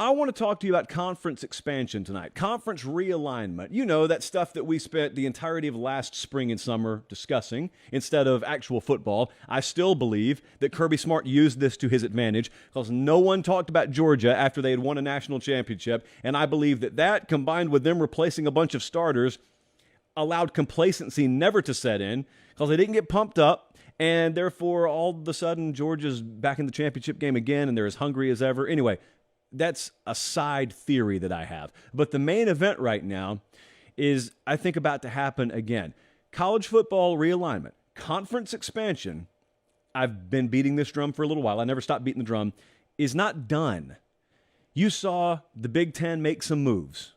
I want to talk to you about conference expansion tonight, conference realignment. You know, that stuff that we spent the entirety of last spring and summer discussing instead of actual football. I still believe that Kirby Smart used this to his advantage because no one talked about Georgia after they had won a national championship, and I believe that that, combined with them replacing a bunch of starters, allowed complacency never to set in because they didn't get pumped up, and therefore all of a sudden Georgia's back in the championship game again, and they're as hungry as ever. Anyway, that's a side theory that I have. But the main event right now is, I think, about to happen again. College football realignment, conference expansion, I've been beating this drum for a little while. I never stopped beating the drum, is not done. You saw the Big Ten make some moves.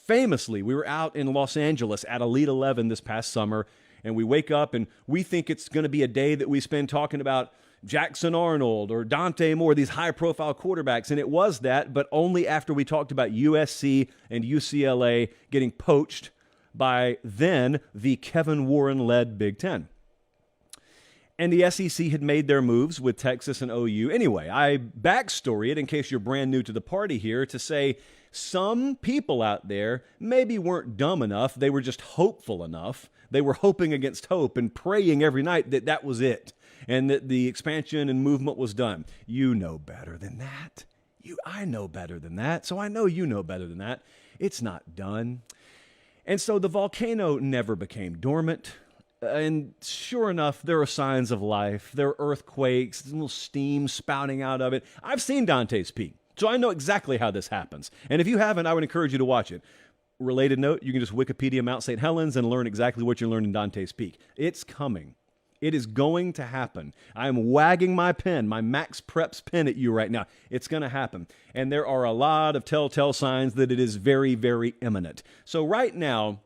Famously, we were out in Los Angeles at Elite 11 this past summer, and we wake up and we think it's going to be a day that we spend talking about Jackson Arnold or Dante Moore, these high-profile quarterbacks, and it was that, but only after we talked about USC and UCLA getting poached by then the Kevin Warren-led Big Ten. And the SEC had made their moves with Texas and OU. Anyway, I backstory it in case you're brand new to the party here to say some people out there maybe weren't dumb enough. They were just hopeful enough. They were hoping against hope and praying every night that that was it and that the expansion and movement was done. You know better than that. I know better than that, so I know you know better than that. It's not done. And so the volcano never became dormant. And sure enough, there are signs of life. There are earthquakes, little steam spouting out of it. I've seen Dante's Peak, so I know exactly how this happens. And if you haven't, I would encourage you to watch it. Related note, you can just Wikipedia Mount St. Helens and learn exactly what you learned in Dante's Peak. It's coming. It is going to happen. I am wagging my pen, my Max Preps pen at you right now. It's going to happen. And there are a lot of telltale signs that it is very, very imminent. So right now,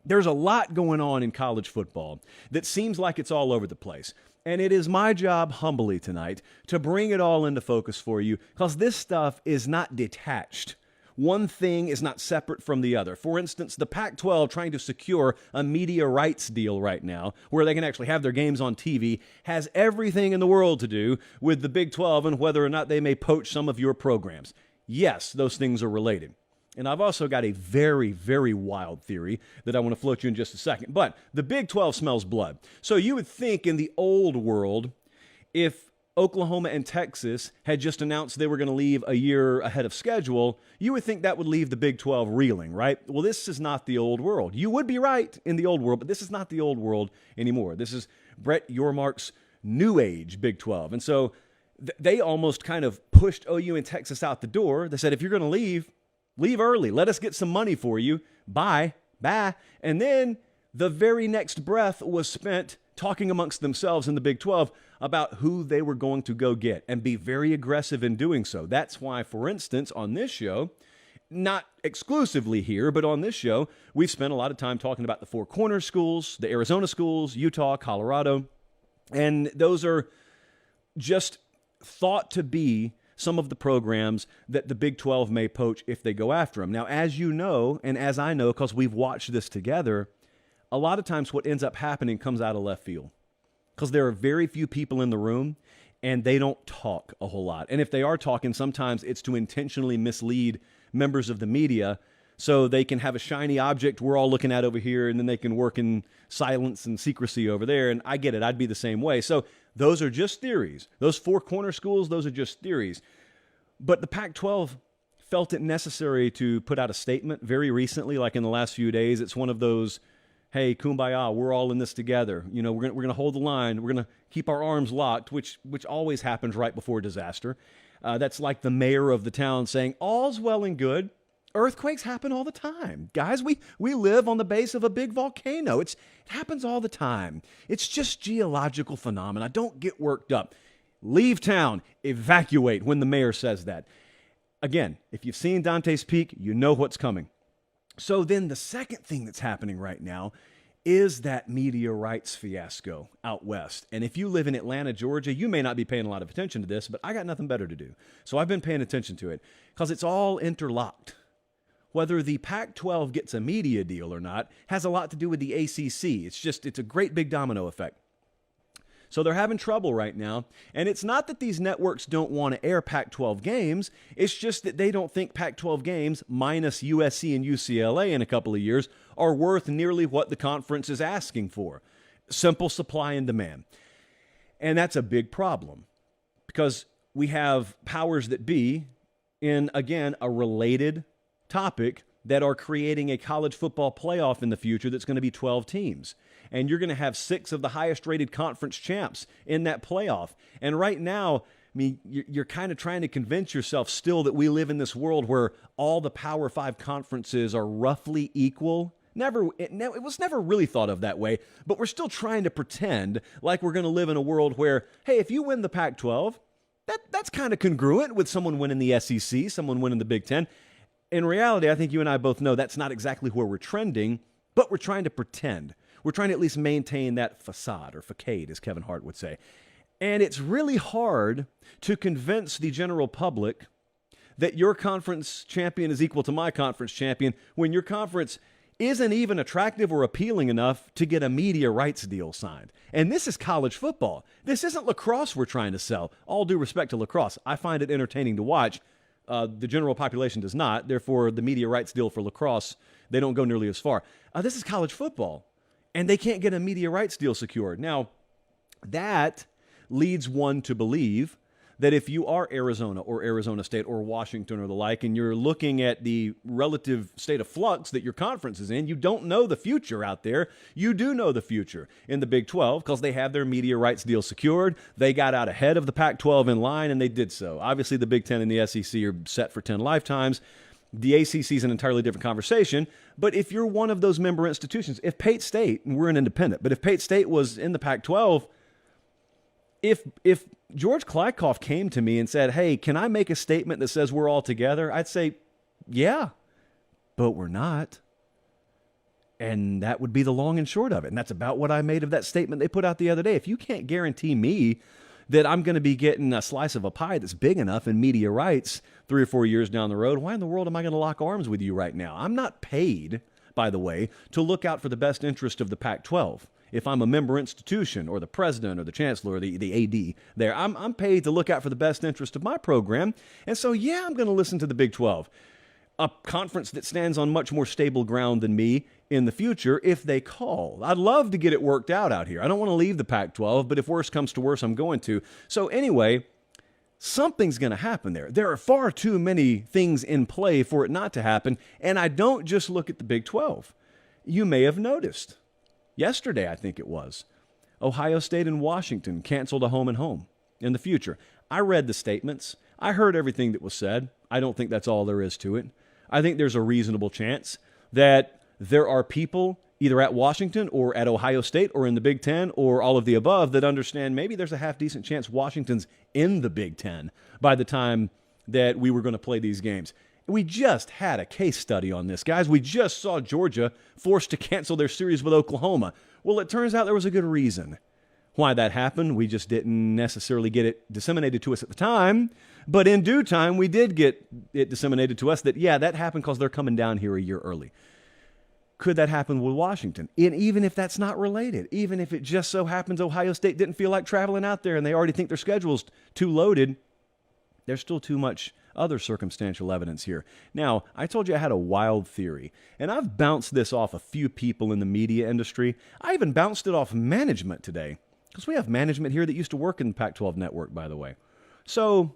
there's a lot going on in college football that seems like it's all over the place. And it is my job humbly tonight to bring it all into focus for you because this stuff is not detached. One thing is not separate from the other. For instance, the Pac-12 trying to secure a media rights deal right now where they can actually have their games on TV has everything in the world to do with the Big 12 and whether or not they may poach some of your programs. Yes, those things are related. And I've also got a very, very wild theory that I want to float you in just a second. But the Big 12 smells blood. So you would think in the old world, if Oklahoma and Texas had just announced they were going to leave a year ahead of schedule, you would think that would leave the Big 12 reeling, right? Well, this is not the old world. You would be right in the old world, but this is not the old world anymore. This is Brett Yormark's new age Big 12. And so they almost kind of pushed OU and Texas out the door. They said, if you're going to leave early. Let us get some money for you. Bye. And then the very next breath was spent talking amongst themselves in the Big 12 about who they were going to go get and be very aggressive in doing so. That's why, for instance, on this show, not exclusively here, but on this show, we've spent a lot of time talking about the Four Corners schools, the Arizona schools, Utah, Colorado, and those are just thought to be some of the programs that the Big 12 may poach if they go after them. Now, as you know, and as I know, because we've watched this together, a lot of times what ends up happening comes out of left field because there are very few people in the room and they don't talk a whole lot. And if they are talking, sometimes it's to intentionally mislead members of the media so they can have a shiny object we're all looking at over here and then they can work in silence and secrecy over there. And I get it. I'd be the same way. So those are just theories. Those Four Corner schools, those are just theories. But the Pac-12 felt it necessary to put out a statement very recently, like in the last few days. It's one of those, hey, kumbaya, we're all in this together. You know, we're going to hold the line. We're going to keep our arms locked, which always happens right before disaster. That's like the mayor of the town saying, all's well and good. Earthquakes happen all the time. Guys, we live on the base of a big volcano. It happens all the time. It's just geological phenomena. Don't get worked up. Leave town. Evacuate when the mayor says that. Again, if you've seen Dante's Peak, you know what's coming. So then the second thing that's happening right now is that media rights fiasco out west. And if you live in Atlanta, Georgia, you may not be paying a lot of attention to this, but I got nothing better to do. So I've been paying attention to it because it's all interlocked. Whether the Pac-12 gets a media deal or not has a lot to do with the ACC. It's a great big domino effect. So they're having trouble right now. And it's not that these networks don't want to air Pac-12 games. It's just that they don't think Pac-12 games, minus USC and UCLA in a couple of years, are worth nearly what the conference is asking for. Simple supply and demand. And that's a big problem because we have powers that be in, again, a related topic that are creating a college football playoff in the future that's going to be 12 teams. And you're going to have 6 of the highest rated conference champs in that playoff. And right now, I mean, you're kind of trying to convince yourself still that we live in this world where all the Power 5 conferences are roughly equal. It was never really thought of that way, but we're still trying to pretend like we're going to live in a world where, hey, if you win the Pac-12, that's kind of congruent with someone winning the SEC, someone winning the Big Ten. In reality, I think you and I both know that's not exactly where we're trending, but we're trying to pretend. We're trying to at least maintain that facade, or facade, as Kevin Hart would say. And it's really hard to convince the general public that your conference champion is equal to my conference champion when your conference isn't even attractive or appealing enough to get a media rights deal signed. And this is college football. This isn't lacrosse we're trying to sell. All due respect to lacrosse. I find it entertaining to watch. The general population does not. Therefore, the media rights deal for lacrosse, they don't go nearly as far. This is college football, and they can't get a media rights deal secured. Now, that leads one to believe that if you are Arizona or Arizona State or Washington or the like, and you're looking at the relative state of flux that your conference is in, you don't know the future out there. You do know the future in the Big 12 because they have their media rights deal secured. They got out ahead of the Pac-12 in line, and they did so. Obviously, the Big 10 and the SEC are set for 10 lifetimes. The ACC is an entirely different conversation. But if you're one of those member institutions, if Pate State, and we're an independent, but if Pate State was in the Pac-12, if George Kliakoff came to me and said, hey, can I make a statement that says we're all together? I'd say, yeah, but we're not. And that would be the long and short of it. And that's about what I made of that statement they put out the other day. If you can't guarantee me that I'm going to be getting a slice of a pie that's big enough in media rights 3 or 4 years down the road, why in the world am I going to lock arms with you right now? I'm not paid, by the way, to look out for the best interest of the Pac-12. If I'm a member institution or the president or the chancellor or the AD there, I'm paid to look out for the best interest of my program. And so, yeah, I'm going to listen to the Big 12, a conference that stands on much more stable ground than me in the future if they call. I'd love to get it worked out here. I don't want to leave the Pac-12, but if worse comes to worse, I'm going to. So anyway, something's going to happen there. There are far too many things in play for it not to happen, and I don't just look at the Big 12. You may have noticed. Yesterday, I think it was, Ohio State and Washington canceled a home and home in the future. I read the statements. I heard everything that was said. I don't think that's all there is to it. I think there's a reasonable chance that there are people either at Washington or at Ohio State or in the Big Ten or all of the above that understand maybe there's a half-decent chance Washington's in the Big Ten by the time that we were going to play these games. We just had a case study on this, guys. We just saw Georgia forced to cancel their series with Oklahoma. Well, it turns out there was a good reason why that happened. We just didn't necessarily get it disseminated to us at the time, but in due time, we did get it disseminated to us that, yeah, that happened because they're coming down here a year early. Could that happen with Washington? And even if that's not related, even if it just so happens Ohio State didn't feel like traveling out there and they already think their schedule's too loaded, there's still too much other circumstantial evidence here. Now, I told you I had a wild theory, and I've bounced this off a few people in the media industry. I even bounced it off management today, because we have management here that used to work in the Pac-12 network, by the way. So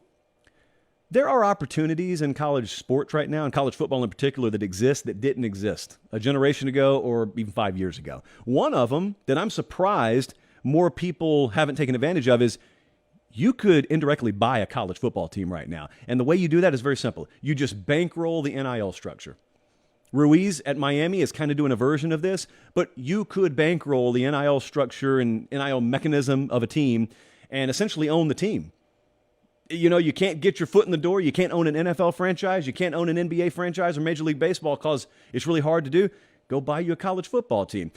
there are opportunities in college sports right now, and college football in particular, that exist that didn't exist a generation ago or even 5 years ago. One of them that I'm surprised more people haven't taken advantage of is you could indirectly buy a college football team right now. And the way you do that is very simple. You just bankroll the NIL structure. Ruiz at Miami is kind of doing a version of this, but you could bankroll the NIL structure and NIL mechanism of a team and essentially own the team. You know, you can't get your foot in the door. You can't own an NFL franchise. You can't own an NBA franchise or Major League Baseball because it's really hard to do. Go buy you a college football team.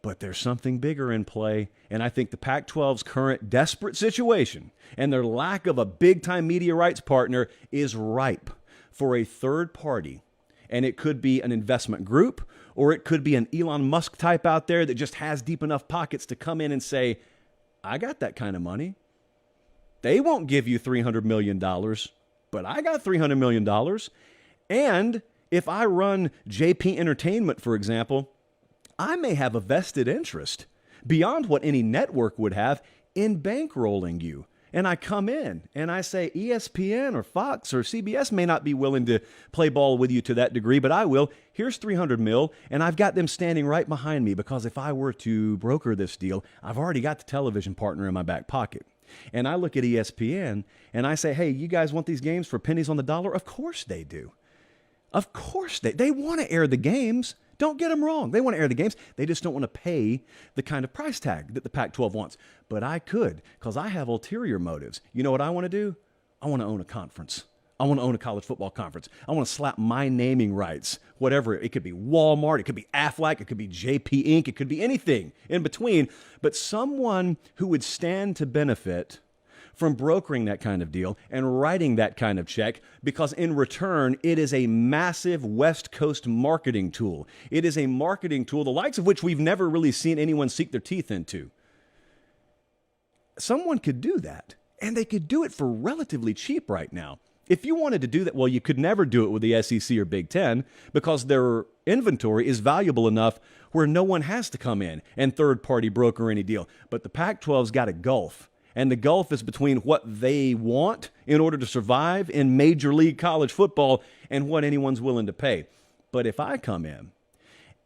But there's something bigger in play, and I think the Pac-12's current desperate situation and their lack of a big-time media rights partner is ripe for a third party. And it could be an investment group, or it could be an Elon Musk type out there that just has deep enough pockets to come in and say, I got that kind of money. They won't give you $300 million, but I got $300 million. And if I run JP Entertainment, for example, I may have a vested interest beyond what any network would have in bankrolling you. And I come in and I say ESPN or Fox or CBS may not be willing to play ball with you to that degree, but I will. Here's 300 mil, and I've got them standing right behind me because if I were to broker this deal, I've already got the television partner in my back pocket. And I look at ESPN and I say, hey, you guys want these games for pennies on the dollar? Of course they do. Of course they want to air the games. Don't get them wrong. They want to air the games. They just don't want to pay the kind of price tag that the Pac-12 wants. But I could, because I have ulterior motives. You know what I want to do? I want to own a conference. I want to own a college football conference. I want to slap my naming rights, whatever. It could be Walmart. It could be Aflac. It could be JP Inc. It could be anything in between. But someone who would stand to benefit from brokering that kind of deal and writing that kind of check, because in return, it is a massive West Coast marketing tool. It is a marketing tool, the likes of which we've never really seen anyone sink their teeth into. Someone could do that, and they could do it for relatively cheap right now. If you wanted to do that, well, you could never do it with the SEC or Big Ten because their inventory is valuable enough where no one has to come in and third-party broker any deal. But the Pac-12's got a gulf. And the gulf is between what they want in order to survive in Major League college football and what anyone's willing to pay. But if I come in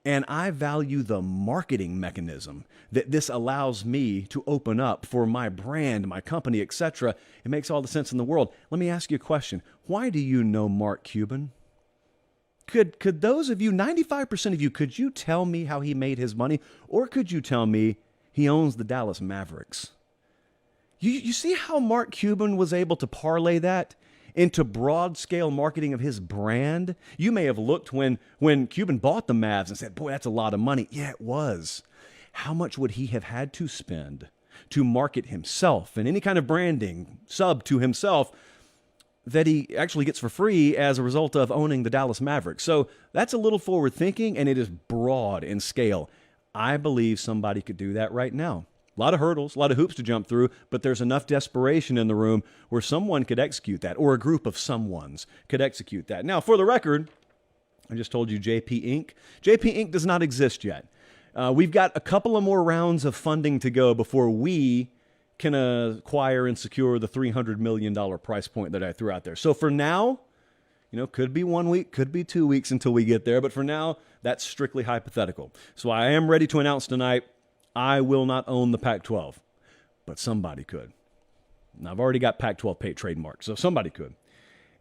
and I value the marketing mechanism that this allows me to open up for my brand, my company, etc., it makes all the sense in the world. Let me ask you a question. Why do you know Mark Cuban? Could those of you, 95% of you, could you tell me how he made his money? Or could you tell me he owns the Dallas Mavericks? You see how Mark Cuban was able to parlay that into broad-scale marketing of his brand? You may have looked when Cuban bought the Mavs and said, boy, that's a lot of money. Yeah, it was. How much would he have had to spend to market himself and any kind of branding sub to himself that he actually gets for free as a result of owning the Dallas Mavericks? So that's a little forward thinking, and it is broad in scale. I believe somebody could do that right now. A lot of hurdles, a lot of hoops to jump through, but there's enough desperation in the room where someone could execute that, or a group of someones could execute that. Now, for the record, I just told you JP Inc. JP Inc. does not exist yet. We've got a couple of more rounds of funding to go before we can acquire and secure the $300 million price point that I threw out there. So for now, could be 1 week, could be 2 weeks until we get there, but for now, that's strictly hypothetical. So I am ready to announce tonight, I will not own the Pac-12, but somebody could. And I've already got Pac-12 Pate trademark, so somebody could.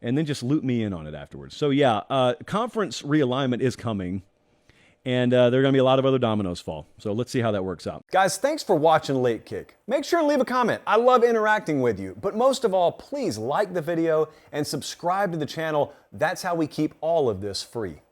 And then just loop me in on it afterwards. So yeah, conference realignment is coming, and there are going to be a lot of other dominoes fall. So let's see how that works out. Guys, thanks for watching Late Kick. Make sure and leave a comment. I love interacting with you. But most of all, please like the video and subscribe to the channel. That's how we keep all of this free.